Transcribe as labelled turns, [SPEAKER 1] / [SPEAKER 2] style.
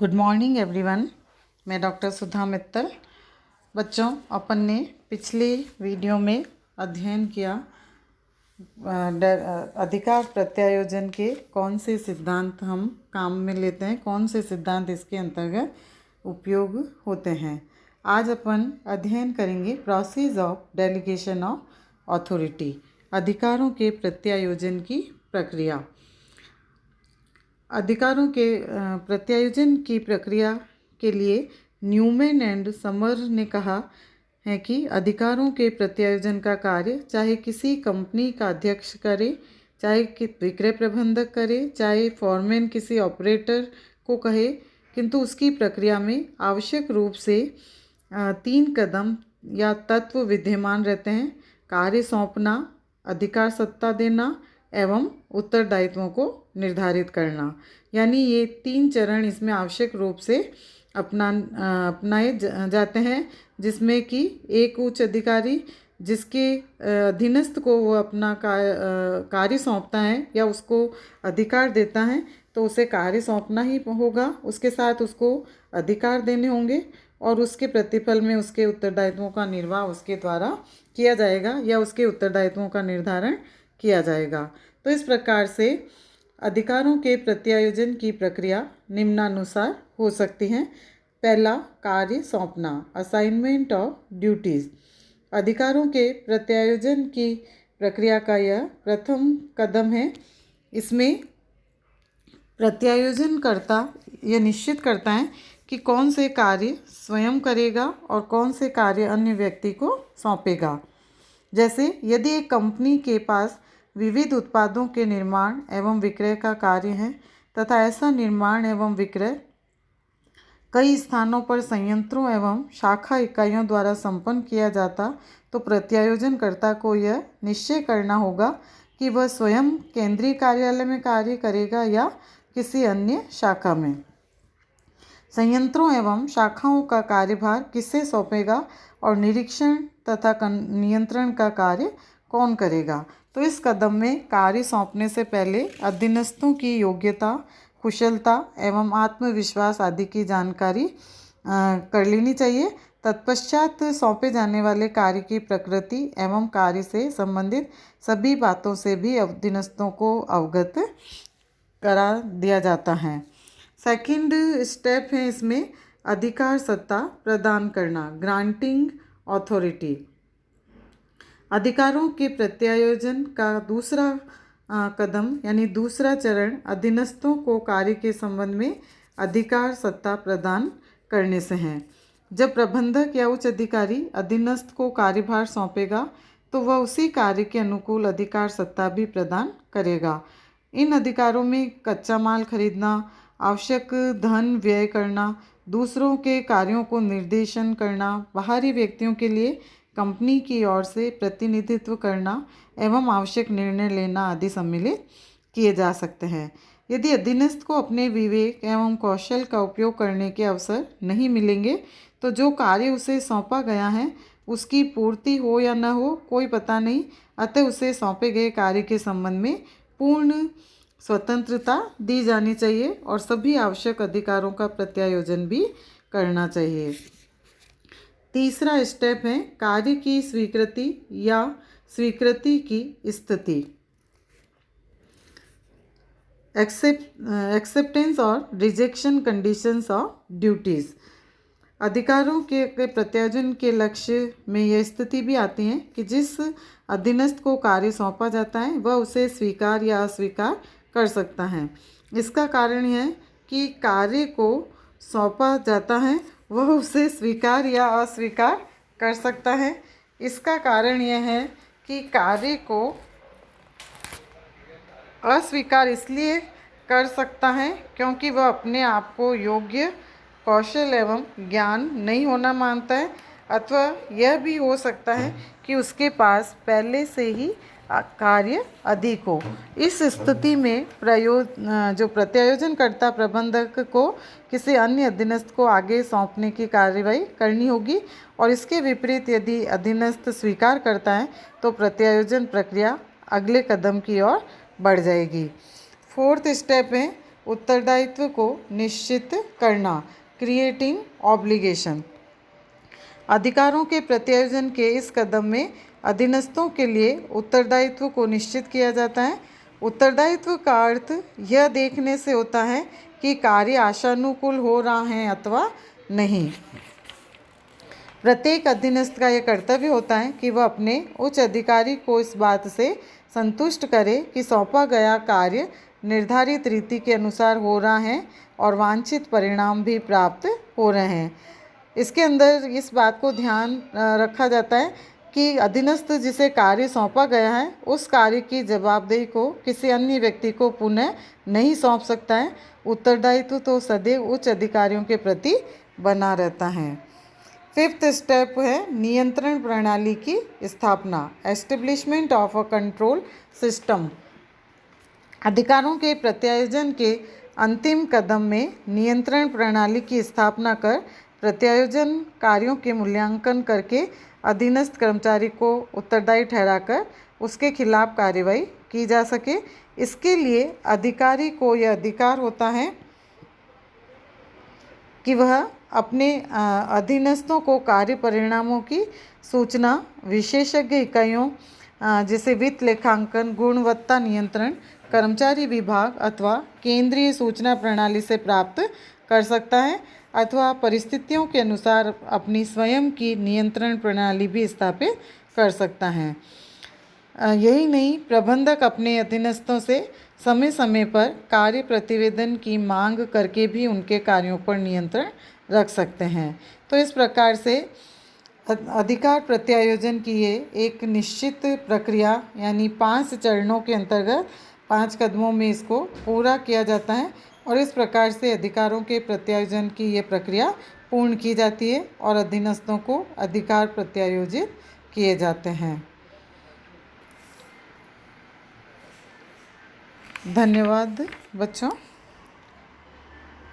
[SPEAKER 1] Good morning everyone. मैं doctor सुधा मित्तल। बच्चों, अपन ने पिछले वीडियो में अध्ययन किया अधिकार प्रत्यायोजन के कौन से सिद्धांत हम काम में लेते हैं, कौन से सिद्धांत इसके अंतर्गत उपयोग होते हैं। आज अपन अध्ययन करेंगे process of delegation of authority, अधिकारों के प्रत्यायोजन की प्रक्रिया। अधिकारों के प्रत्यायोजन की प्रक्रिया के लिए न्यूमैन एंड समर ने कहा है कि अधिकारों के प्रत्यायोजन का कार्य चाहे किसी कंपनी का अध्यक्ष करे, चाहे विक्रय प्रबंधक करे, चाहे फॉरमैन किसी ऑपरेटर को कहे, किंतु उसकी प्रक्रिया में आवश्यक रूप से 3 कदम या तत्व विद्यमान रहते हैं: कार्य सौंपना, अधिकार सत्ता देना एवं उत्तरदायित्वों को निर्धारित करना। यानी ये 3 चरण इसमें आवश्यक रूप से अपनाए जाते हैं, जिसमें कि एक उच्च अधिकारी जिसके अधीनस्थ को वो अपना कार्य सौंपता है या उसको अधिकार देता है, तो उसे कार्य सौंपना ही होगा, उसके साथ उसको अधिकार देने होंगे और उसके प्रतिफल में उसके उत्तरदायित्वों का निर्वाह उसके द्वारा किया जाएगा या उसके उत्तरदायित्वों का निर्धारण किया जाएगा। तो इस प्रकार से अधिकारों के प्रत्यायोजन की प्रक्रिया निम्नानुसार हो सकती है। पहला, कार्य सौंपना, असाइनमेंट ऑफ ड्यूटीज़। अधिकारों के प्रत्यायोजन की प्रक्रिया का यह प्रथम कदम है। इसमें प्रत्यायोजनकर्ता यह निश्चित करता है कि कौन से कार्य स्वयं करेगा और कौन से कार्य अन्य व्यक्ति को सौंपेगा। जैसे यदि एक कंपनी के पास विविध उत्पादों के निर्माण एवं विक्रय का कार्य है तथा ऐसा निर्माण एवं विक्रय कई स्थानों पर संयंत्रों एवं शाखा इकाइयों द्वारा संपन्न किया जाता, तो प्रत्यायोजनकर्ता को यह निश्चय करना होगा कि वह स्वयं केंद्रीय कार्यालय में कार्य करेगा या किसी अन्य शाखा में। संयंत्रों एवं शाखाओं का कार्यभार किसे सौंपेगा और निरीक्षण तथा नियंत्रण का कार्य कौन करेगा। तो इस कदम में कार्य सौंपने से पहले अधीनस्थों की योग्यता, कुशलता एवं आत्मविश्वास आदि की जानकारी कर लेनी चाहिए। तत्पश्चात सौंपे जाने वाले कार्य की प्रकृति एवं कार्य से संबंधित सभी बातों से भी अधीनस्थों को अवगत करा दिया जाता है। सेकंड स्टेप है इसमें अधिकार सत्ता प्रदान करना, ग्रांटिंग अथॉरिटी। अधिकारों के प्रत्यायोजन का दूसरा कदम यानी दूसरा चरण अधीनस्थों को कार्य के संबंध में अधिकार सत्ता प्रदान करने से है। जब प्रबंधक या उच्च अधिकारी अधीनस्थ को कार्यभार सौंपेगा, तो वह उसी कार्य के अनुकूल अधिकार सत्ता भी प्रदान करेगा। इन अधिकारों में कच्चा माल खरीदना, आवश्यक धन व्यय करना, दूसरों के कार्यों को निर्देशन करना, बाहरी व्यक्तियों के लिए कंपनी की ओर से प्रतिनिधित्व करना एवं आवश्यक निर्णय लेना आदि सम्मिलित किए जा सकते हैं। यदि अधीनस्थ को अपने विवेक एवं कौशल का उपयोग करने के अवसर नहीं मिलेंगे, तो जो कार्य उसे सौंपा गया है उसकी पूर्ति हो या न हो कोई पता नहीं, अतः उसे सौंपे गए कार्य के संबंध में पूर्ण स्वतंत्रता दी जानी चाहिए और सभी आवश्यक अधिकारों का प्रत्यायोजन भी करना चाहिए। तीसरा स्टेप है कार्य की स्वीकृति या स्वीकृति की स्थिति, एक्सेप्टेंस और रिजेक्शन कंडीशंस ऑफ ड्यूटीज़। अधिकारों के प्रत्यायोजन के लक्ष्य में यह स्थिति भी आती है कि जिस अधीनस्थ को कार्य सौंपा जाता है वह उसे स्वीकार या अस्वीकार कर सकता है। इसका कारण यह है कि कार्य को सौंपा जाता है वह उसे स्वीकार या अस्वीकार कर सकता है। इसका कारण यह है कि कार्य को अस्वीकार इसलिए कर सकता है क्योंकि वह अपने आप को योग्य, कौशल एवं ज्ञान नहीं होना मानता है, अथवा यह भी हो सकता है कि उसके पास पहले से ही कार्य अधिक हो। इस स्थिति में जो प्रत्यायोजनकर्ता प्रबंधक को किसी अन्य अधीनस्थ को आगे सौंपने की कार्यवाही करनी होगी और इसके विपरीत यदि अधीनस्थ स्वीकार करता है तो प्रत्यायोजन प्रक्रिया अगले कदम की ओर बढ़ जाएगी। फोर्थ स्टेप है उत्तरदायित्व को निश्चित करना, क्रिएटिंग ऑब्लिगेशन। अधिकारों के प्रत्यायोजन के इस कदम में अधीनस्थों के लिए उत्तरदायित्व को निश्चित किया जाता है। उत्तरदायित्व का अर्थ यह देखने से होता है कि कार्य आशानुकूल हो रहा है अथवा नहीं। प्रत्येक अधीनस्थ का यह कर्तव्य होता है कि वह अपने उच्च अधिकारी को इस बात से संतुष्ट करे कि सौंपा गया कार्य निर्धारित रीति के अनुसार हो रहा है और वांछित परिणाम भी प्राप्त हो रहे हैं। इसके अंदर इस बात को ध्यान रखा जाता है कि अधीनस्थ जिसे कार्य सौंपा गया है उस कार्य की जवाबदेही को किसी अन्य व्यक्ति को पुनः नहीं सौंप सकता है। उत्तरदायित्व तो सदैव उच्च अधिकारियों के प्रति बना रहता है। फिफ्थ स्टेप है नियंत्रण प्रणाली की स्थापना, establishment of a control system. अधिकारों के प्रत्यायोजन के अंतिम कदम में नियंत्रण प्रणाली की स्थापना कर प्रत्यायोजन कार्यों के मूल्यांकन करके अधीनस्थ कर्मचारी को उत्तरदायी ठहराकर उसके खिलाफ कार्रवाई की जा सके। इसके लिए अधिकारी को यह अधिकार होता है कि वह अपने अधीनस्थों को कार्य परिणामों की सूचना विशेषज्ञ इकाइयों जैसे वित्त लेखांकन, गुणवत्ता नियंत्रण, कर्मचारी विभाग अथवा केंद्रीय सूचना प्रणाली से प्राप्त कर सकता है अथवा परिस्थितियों के अनुसार अपनी स्वयं की नियंत्रण प्रणाली भी स्थापित कर सकता है। यही नहीं, प्रबंधक अपने अधीनस्थों से समय समय पर कार्य प्रतिवेदन की मांग करके भी उनके कार्यों पर नियंत्रण रख सकते हैं। तो इस प्रकार से अधिकार प्रत्यायोजन की ये एक निश्चित प्रक्रिया यानी 5 चरणों के अंतर्गत 5 कदमों में इसको पूरा किया जाता है और इस प्रकार से अधिकारों के प्रत्यायोजन की ये प्रक्रिया पूर्ण की जाती है और अधीनस्थों को अधिकार प्रत्यायोजित किए जाते हैं। धन्यवाद बच्चों।